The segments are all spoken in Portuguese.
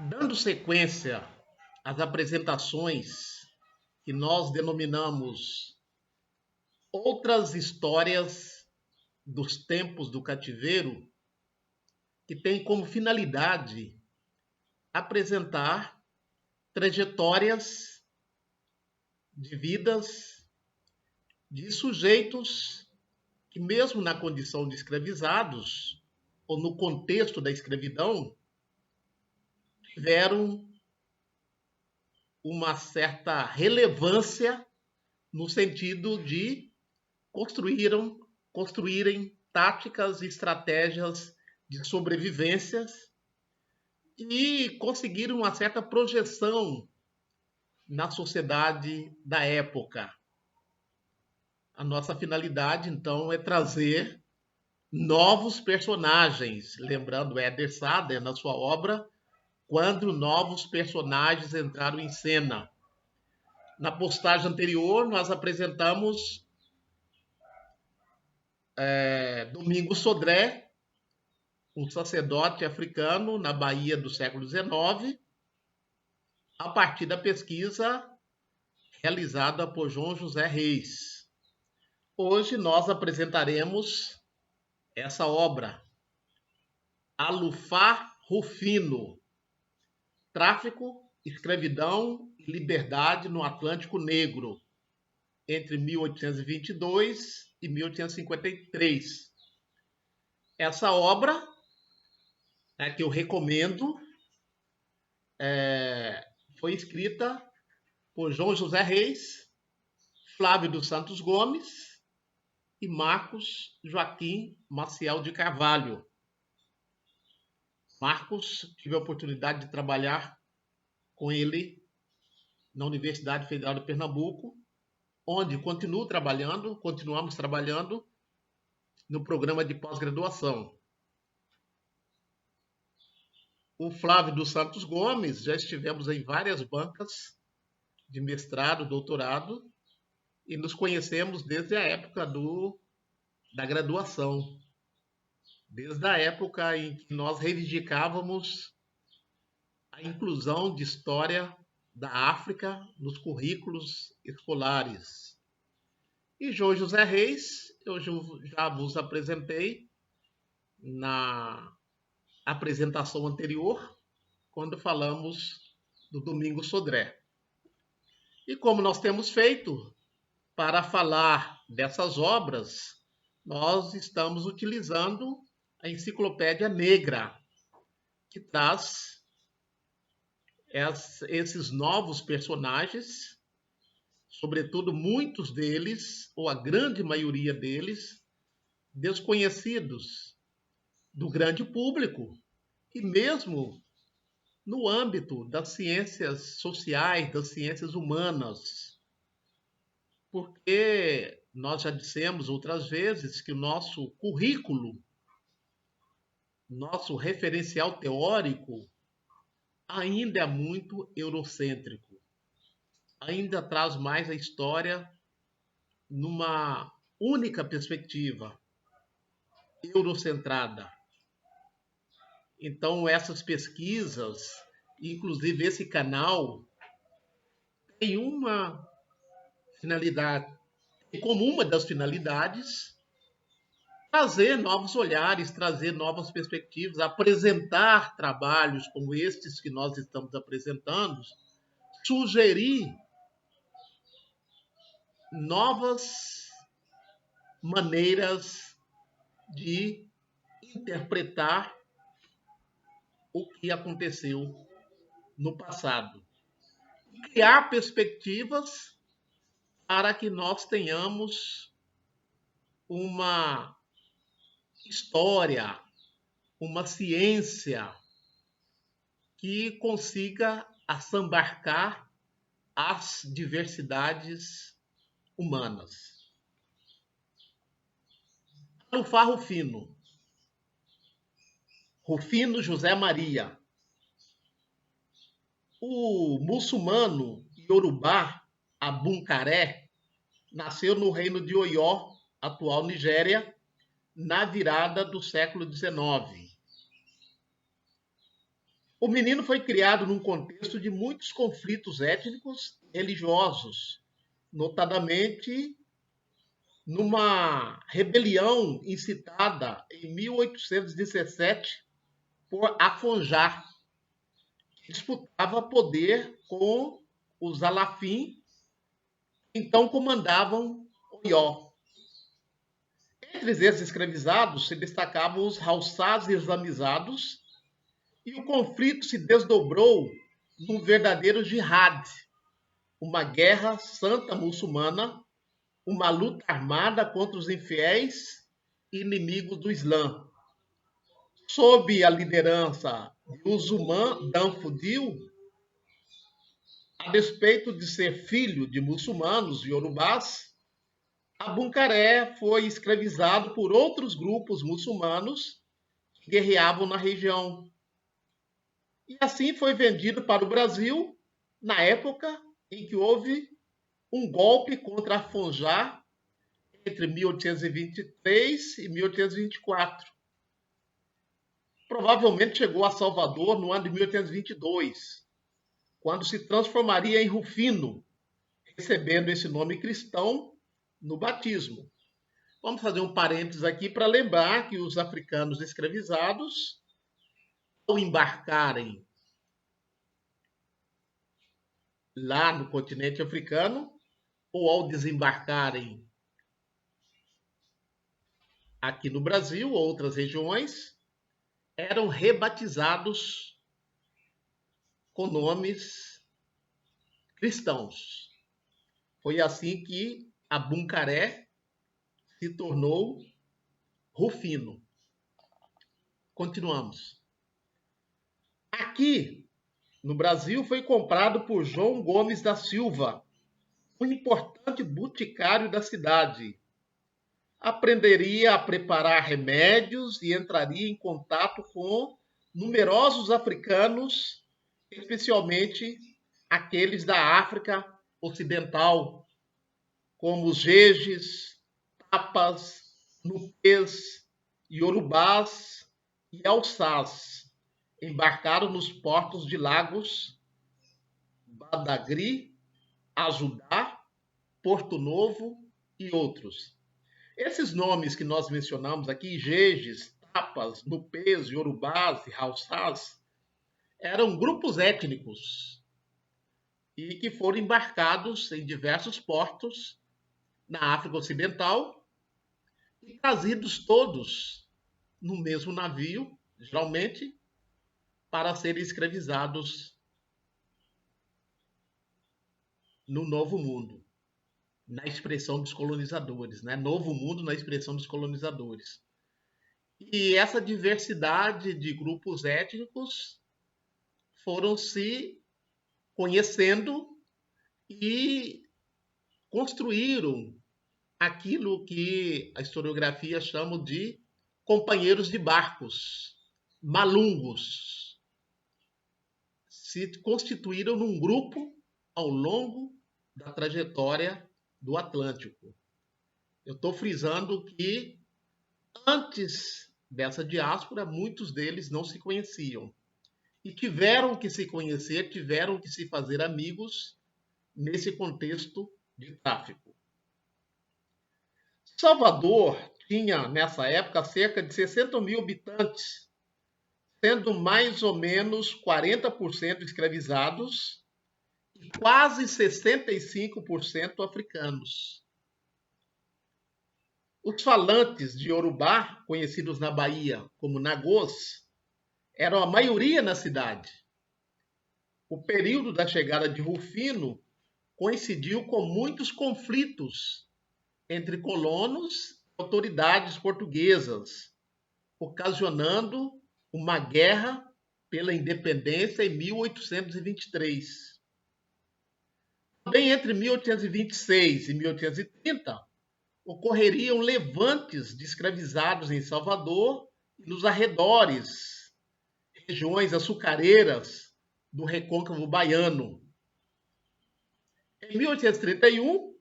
Dando sequência às apresentações que nós denominamos outras histórias dos tempos do cativeiro, que tem como finalidade apresentar trajetórias de vidas de sujeitos que, mesmo na condição de escravizados, ou no contexto da escravidão, tiveram uma certa relevância no sentido de construírem táticas e estratégias de sobrevivências e conseguiram uma certa projeção na sociedade da época. A nossa finalidade, então, é trazer novos personagens, lembrando Éder Sader na sua obra Quando Novos Personagens Entraram em Cena. Na postagem anterior, nós apresentamos Domingos Sodré, um sacerdote africano na Bahia do século XIX, a partir da pesquisa realizada por João José Reis. Hoje nós apresentaremos essa obra, Alufá Rufino, Tráfico, Escravidão e Liberdade no Atlântico Negro, entre 1822 e 1853. Essa obra, que eu recomendo, foi escrita por João José Reis, Flávio dos Santos Gomes e Marcos Joaquim Maciel de Carvalho. Marcos, tive a oportunidade de trabalhar com ele na Universidade Federal de Pernambuco, onde continuamos trabalhando no programa de pós-graduação. O Flávio dos Santos Gomes, já estivemos em várias bancas de mestrado, doutorado, e nos conhecemos desde a época da graduação, desde a época em que nós reivindicávamos a inclusão de história da África nos currículos escolares. E João José Reis, eu já vos apresentei na apresentação anterior, quando falamos do Domingos Sodré. E como nós temos feito, para falar dessas obras, nós estamos utilizando a Enciclopédia Negra, que traz esses novos personagens, sobretudo muitos deles, ou a grande maioria deles, desconhecidos do grande público, e mesmo no âmbito das ciências sociais, das ciências humanas, porque nós já dissemos outras vezes que o nosso currículo, nosso referencial teórico, ainda é muito eurocêntrico. Ainda traz mais a história numa única perspectiva, eurocentrada. Então, essas pesquisas, inclusive esse canal, tem uma finalidade, como uma das finalidades, trazer novos olhares, trazer novas perspectivas, apresentar trabalhos como estes que nós estamos apresentando, sugerir novas maneiras de interpretar o que aconteceu no passado. Criar perspectivas para que nós tenhamos uma história, uma ciência que consiga assambarcar as diversidades humanas. Alufá Rufino. Rufino José Maria. O muçulmano iorubá Abuncaré nasceu no reino de Oió, atual Nigéria, na virada do século XIX. O menino foi criado num contexto de muitos conflitos étnicos e religiosos, notadamente numa rebelião incitada em 1817 por Afonjá, que disputava poder com os Alafim, que então comandavam Oió. Entre esses escravizados se destacavam os Haussás islamizados, e o conflito se desdobrou num verdadeiro jihad, uma guerra santa muçulmana, uma luta armada contra os infiéis e inimigos do Islã. Sob a liderança de Usman Dan Fodio, a despeito de ser filho de muçulmanos iorubás, Abuncaré foi escravizado por outros grupos muçulmanos que guerreavam na região. E assim foi vendido para o Brasil na época em que houve um golpe contra Afonjá entre 1823 e 1824. Provavelmente chegou a Salvador no ano de 1822, quando se transformaria em Rufino, recebendo esse nome cristão no batismo. Vamos fazer um parênteses aqui para lembrar que os africanos escravizados, ao embarcarem lá no continente africano, ou ao desembarcarem aqui no Brasil ou outras regiões, eram rebatizados com nomes cristãos. Foi assim que Abuncaré se tornou Rufino. Continuamos. Aqui no Brasil foi comprado por João Gomes da Silva, um importante boticário da cidade. Aprenderia a preparar remédios e entraria em contato com numerosos africanos, especialmente aqueles da África Ocidental, como os Jejes, Tapas, Nupês, Iorubás e Alçás. Embarcaram nos portos de Lagos, Badagry, Ajudá, Porto Novo e outros. Esses nomes que nós mencionamos aqui, Jejes, Tapas, Nupês, Iorubás e Haussás, eram grupos étnicos e que foram embarcados em diversos portos na África Ocidental e trazidos todos no mesmo navio, geralmente, para serem escravizados no Novo Mundo, na expressão dos colonizadores, né? Novo Mundo na expressão dos colonizadores. E essa diversidade de grupos étnicos foram se conhecendo e construíram aquilo que a historiografia chama de companheiros de barcos, malungos. Se constituíram num grupo ao longo da trajetória do Atlântico. Eu estou frisando que antes dessa diáspora, muitos deles não se conheciam. E tiveram que se conhecer, tiveram que se fazer amigos nesse contexto de tráfico. Salvador tinha, nessa época, cerca de 60 mil habitantes, sendo mais ou menos 40% escravizados e quase 65% africanos. Os falantes de Iorubá, conhecidos na Bahia como Nagôs, eram a maioria na cidade. O período da chegada de Rufino coincidiu com muitos conflitos entre colonos e autoridades portuguesas, ocasionando uma guerra pela independência em 1823. Também entre 1826 e 1830, ocorreriam levantes de escravizados em Salvador e nos arredores, regiões açucareiras do recôncavo baiano. Em 1831,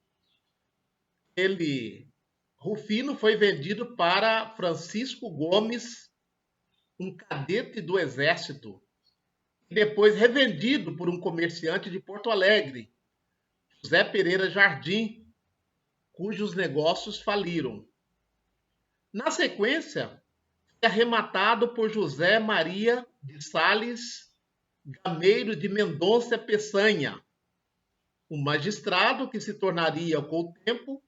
Rufino foi vendido para Francisco Gomes, um cadete do exército, e depois revendido por um comerciante de Porto Alegre, José Pereira Jardim, cujos negócios faliram. Na sequência, foi arrematado por José Maria de Sales Gameiro de Mendonça Peçanha, um magistrado que se tornaria, com o tempo,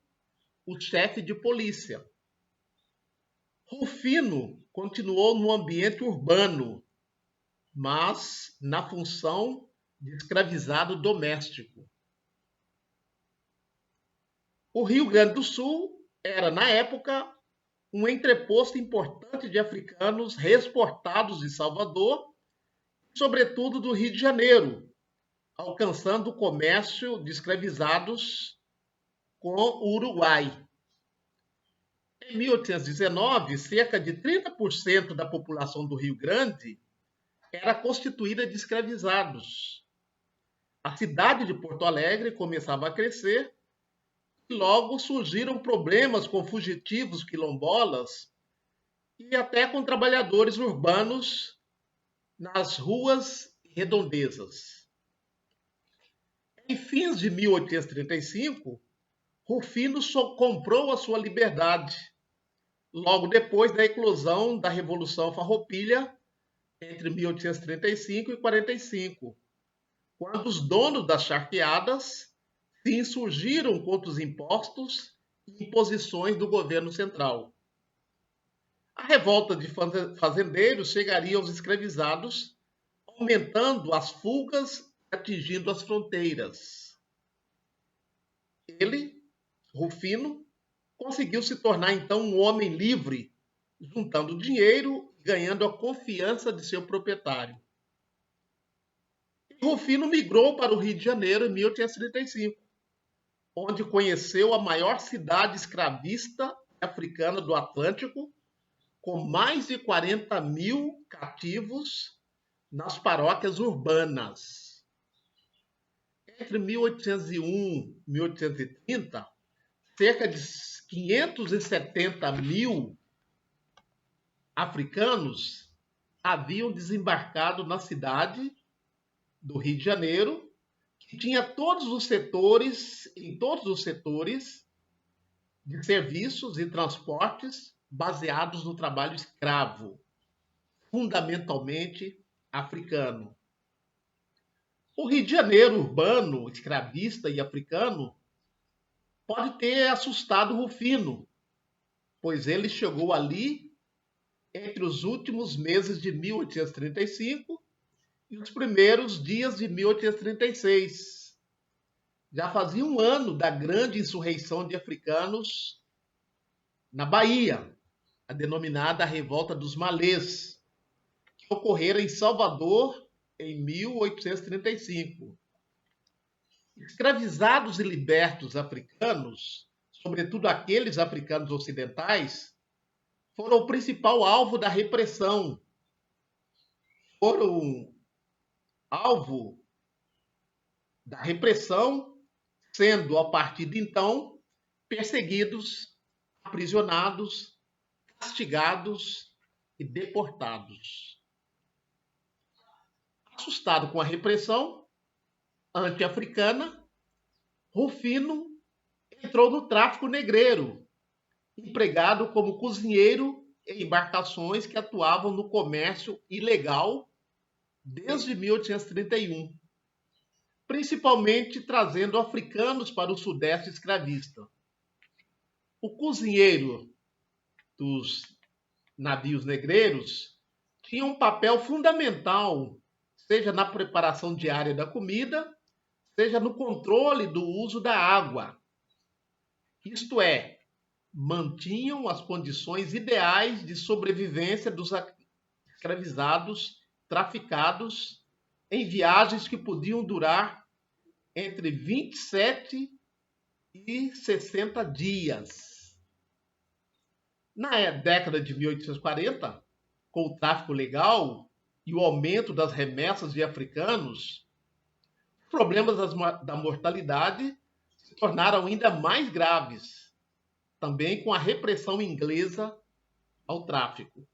o chefe de polícia. Rufino continuou no ambiente urbano, mas na função de escravizado doméstico. O Rio Grande do Sul era, na época, um entreposto importante de africanos reexportados de Salvador, sobretudo do Rio de Janeiro, alcançando o comércio de escravizados com o Uruguai. Em 1819, cerca de 30% da população do Rio Grande era constituída de escravizados. A cidade de Porto Alegre começava a crescer e logo surgiram problemas com fugitivos quilombolas e até com trabalhadores urbanos nas ruas e redondezas. Em fins de 1835, Rufino comprou a sua liberdade, logo depois da eclosão da Revolução Farroupilha, entre 1835 e 45, quando os donos das charqueadas se insurgiram contra os impostos e imposições do governo central. A revolta de fazendeiros chegaria aos escravizados, aumentando as fugas e atingindo as fronteiras. Ele, Rufino, conseguiu se tornar então um homem livre, juntando dinheiro e ganhando a confiança de seu proprietário. E Rufino migrou para o Rio de Janeiro em 1835, onde conheceu a maior cidade escravista africana do Atlântico, com mais de 40 mil cativos nas paróquias urbanas. Entre 1801 e 1830, cerca de 570 mil africanos haviam desembarcado na cidade do Rio de Janeiro, que tinha em todos os setores de serviços e transportes baseados no trabalho escravo, fundamentalmente africano. O Rio de Janeiro urbano, escravista e africano pode ter assustado Rufino, pois ele chegou ali entre os últimos meses de 1835 e os primeiros dias de 1836. Já fazia um ano da grande insurreição de africanos na Bahia, a denominada Revolta dos Malês, que ocorrera em Salvador em 1835. Escravizados e libertos africanos, sobretudo aqueles africanos ocidentais, foram o principal alvo da repressão. Foram alvo da repressão, sendo, a partir de então, perseguidos, aprisionados, castigados e deportados. Assustado com a repressão anti-africana, Rufino entrou no tráfico negreiro, empregado como cozinheiro em embarcações que atuavam no comércio ilegal desde 1831, principalmente trazendo africanos para o sudeste escravista. O cozinheiro dos navios negreiros tinha um papel fundamental, seja na preparação diária da comida, seja no controle do uso da água. Isto é, mantinham as condições ideais de sobrevivência dos escravizados traficados em viagens que podiam durar entre 27 e 60 dias. Na década de 1840, com o tráfico legal e o aumento das remessas de africanos, os problemas da mortalidade se tornaram ainda mais graves, também com a repressão inglesa ao tráfico.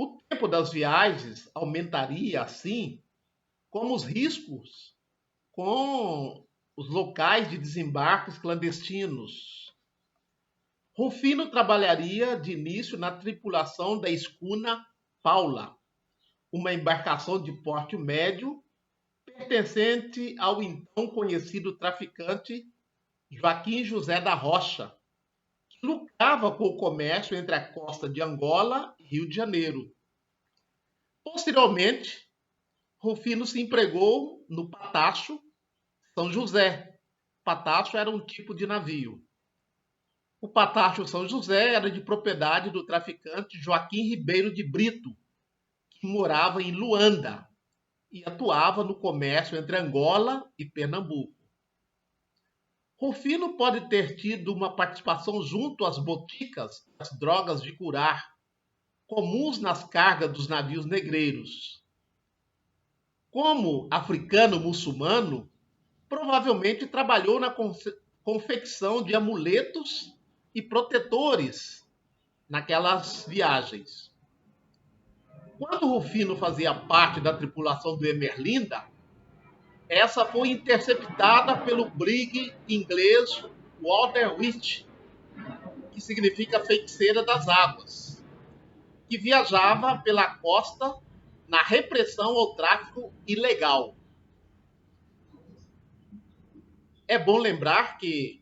O tempo das viagens aumentaria assim, como os riscos com os locais de desembarques clandestinos. Rufino trabalharia de início na tripulação da escuna Paula, uma embarcação de porte médio pertencente ao então conhecido traficante Joaquim José da Rocha, que lucrava com o comércio entre a costa de Angola e Rio de Janeiro. Posteriormente, Rufino se empregou no Patacho São José. Patacho era um tipo de navio. O Patacho São José era de propriedade do traficante Joaquim Ribeiro de Brito, que morava em Luanda e atuava no comércio entre Angola e Pernambuco. Rufino pode ter tido uma participação junto às boticas das drogas de curar, comuns nas cargas dos navios negreiros. Como africano muçulmano, provavelmente trabalhou na confecção de amuletos e protetores naquelas viagens. Quando Rufino fazia parte da tripulação do Emerlinda, essa foi interceptada pelo brig inglês Walter Witch, que significa feiticeira das águas, que viajava pela costa na repressão ao tráfico ilegal. É bom lembrar que,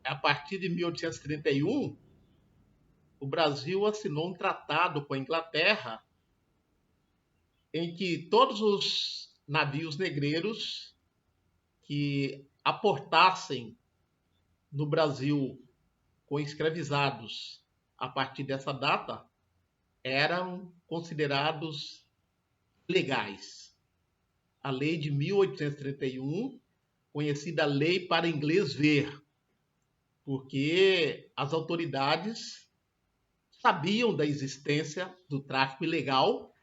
a partir de 1831, o Brasil assinou um tratado com a Inglaterra em que todos os navios negreiros que aportassem no Brasil com escravizados a partir dessa data eram considerados legais. A lei de 1831, conhecida Lei para Inglês Ver, porque as autoridades sabiam da existência do tráfico ilegal,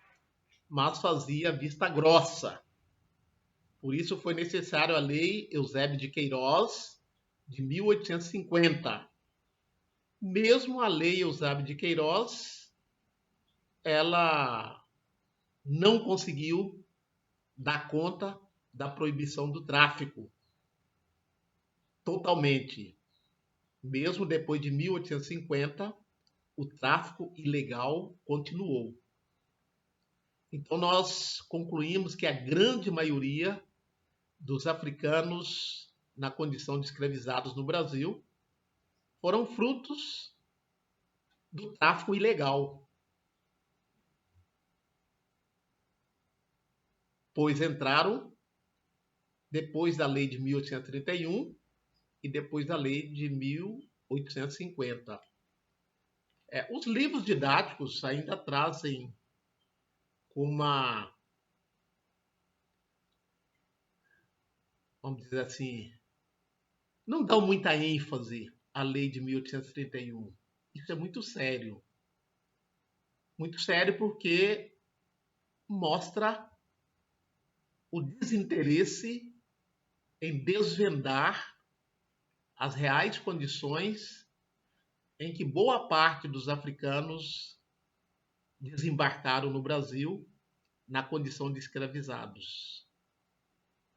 mas fazia vista grossa. Por isso foi necessário a Lei Eusébio de Queiroz, de 1850. Mesmo a Lei Eusébio de Queiroz, ela não conseguiu dar conta da proibição do tráfico totalmente. Mesmo depois de 1850, o tráfico ilegal continuou. Então, nós concluímos que a grande maioria dos africanos na condição de escravizados no Brasil foram frutos do tráfico ilegal, pois entraram depois da lei de 1831 e depois da lei de 1850. Os livros didáticos ainda trazem uma, vamos dizer assim, não dão muita ênfase à lei de 1831. Isso é muito sério. Muito sério porque mostra o desinteresse em desvendar as reais condições em que boa parte dos africanos desembarcaram no Brasil na condição de escravizados.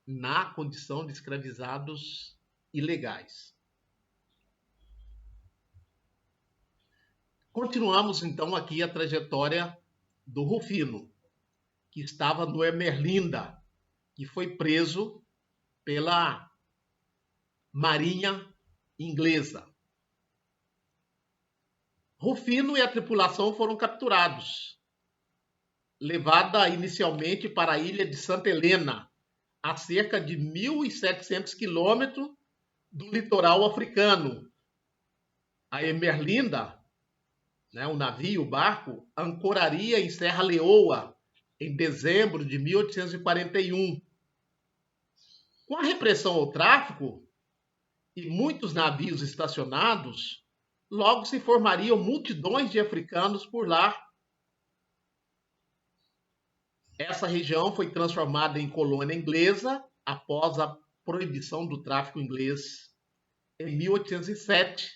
Na condição de escravizados ilegais. Continuamos então aqui a trajetória do Rufino, que estava no Emerlinda, que foi preso pela Marinha Inglesa. Rufino e a tripulação foram capturados, levada inicialmente para a ilha de Santa Helena, a cerca de 1.700 quilômetros do litoral africano. A Emerlinda, o navio, o barco, ancoraria em Serra Leoa em dezembro de 1841. Com a repressão ao tráfico e muitos navios estacionados, logo se formariam multidões de africanos por lá. Essa região foi transformada em colônia inglesa após a proibição do tráfico inglês em 1807.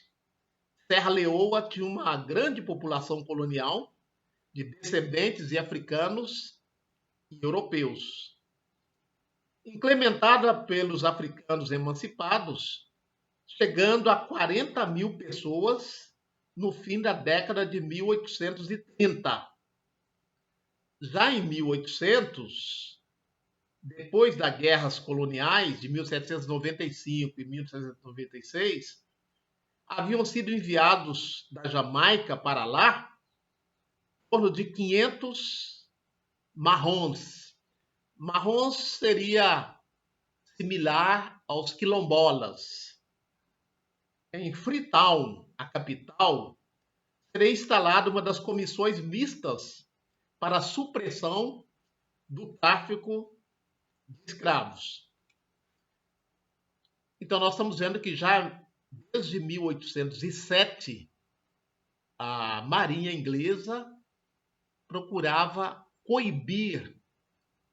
Serra Leoa tinha uma grande população colonial de descendentes de africanos e europeus. Implementada pelos africanos emancipados, chegando a 40 mil pessoas no fim da década de 1830. Já em 1800, depois das guerras coloniais de 1795 e 1796, haviam sido enviados da Jamaica para lá em torno de 500 marrons. Marrons seria similar aos quilombolas. Em Freetown, a capital, seria instalada uma das comissões mistas para a supressão do tráfico de escravos. Então, nós estamos vendo que já desde 1807, a Marinha Inglesa procurava coibir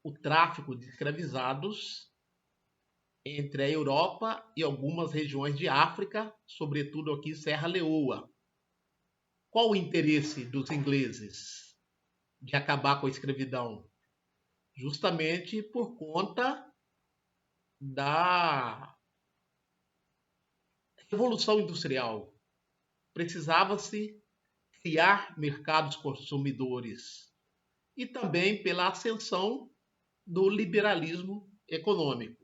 o tráfico de escravizados entre a Europa e algumas regiões de África, sobretudo aqui Serra Leoa. Qual o interesse dos ingleses de acabar com a escravidão? Justamente por conta da Revolução Industrial. Precisava-se criar mercados consumidores e também pela ascensão do liberalismo econômico.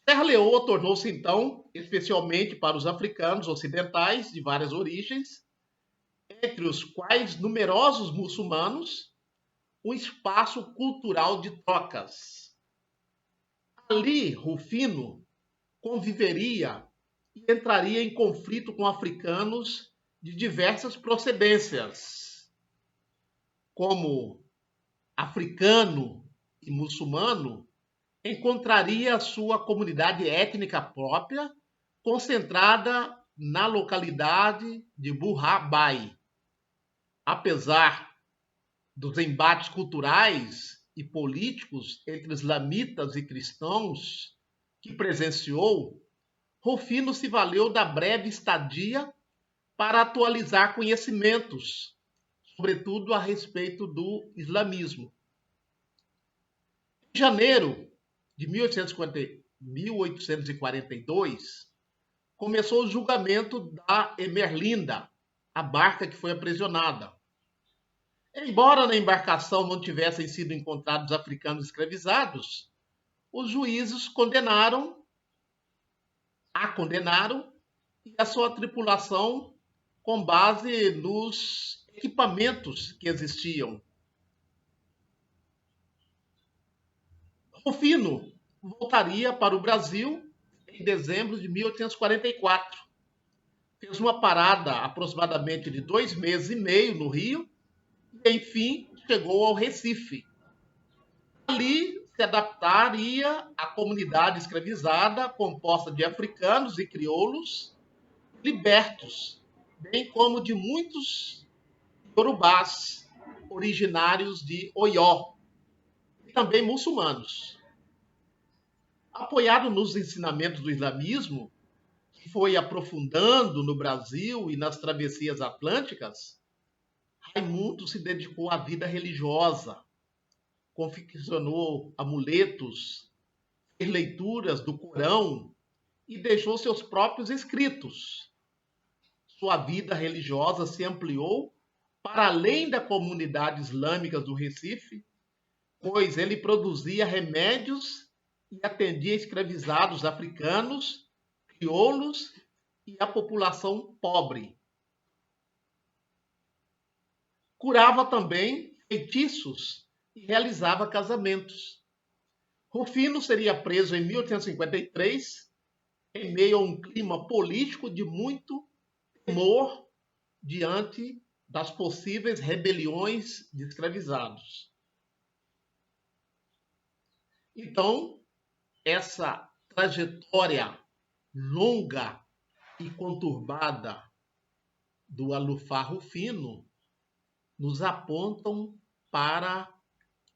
Serra Leoa tornou-se, então, especialmente para os africanos ocidentais de várias origens, entre os quais numerosos muçulmanos, um espaço cultural de trocas. Ali, Rufino conviveria e entraria em conflito com africanos de diversas procedências, como africano e muçulmano, encontraria a sua comunidade étnica própria, concentrada na localidade de Burra-Bai. Apesar dos embates culturais e políticos entre islamitas e cristãos que presenciou, Rufino se valeu da breve estadia para atualizar conhecimentos, sobretudo a respeito do islamismo. Em janeiro de 1842, começou o julgamento da Emerlinda, a barca que foi aprisionada. Embora na embarcação não tivessem sido encontrados africanos escravizados, os juízes a condenaram e a sua tripulação com base nos equipamentos que existiam. Rufino voltaria para o Brasil em dezembro de 1844. Fez uma parada aproximadamente de 2 meses e meio no Rio e, enfim, chegou ao Recife. Ali se adaptaria à comunidade escravizada, composta de africanos e crioulos libertos, bem como de muitos iorubás, originários de Oió, e também muçulmanos. Apoiado nos ensinamentos do islamismo, que foi aprofundando no Brasil e nas travessias atlânticas, Raimundo se dedicou à vida religiosa, confeccionou amuletos, fez leituras do Corão e deixou seus próprios escritos. Sua vida religiosa se ampliou para além da comunidade islâmica do Recife, pois ele produzia remédios e atendia escravizados africanos, crioulos e a população pobre. Curava também feitiços e realizava casamentos. Rufino seria preso em 1853, em meio a um clima político de muito temor diante das possíveis rebeliões de escravizados. Então, essa trajetória longa e conturbada do Alufar Rufino nos apontam para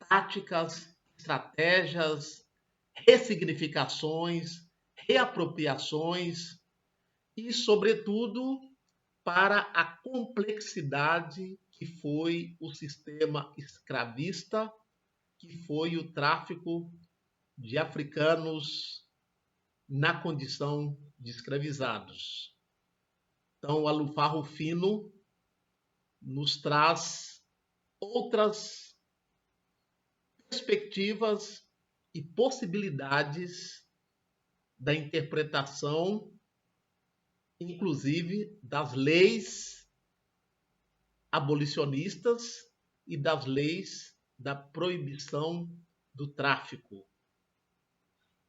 táticas, estratégias, ressignificações, reapropriações e, sobretudo, para a complexidade que foi o sistema escravista, que foi o tráfico de africanos na condição de escravizados. Então, o Alufar Rufino nos traz outras perspectivas e possibilidades da interpretação, inclusive das leis abolicionistas e das leis da proibição do tráfico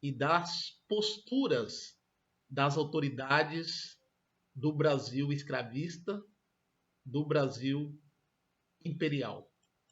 e das posturas das autoridades do Brasil escravista, do Brasil imperial.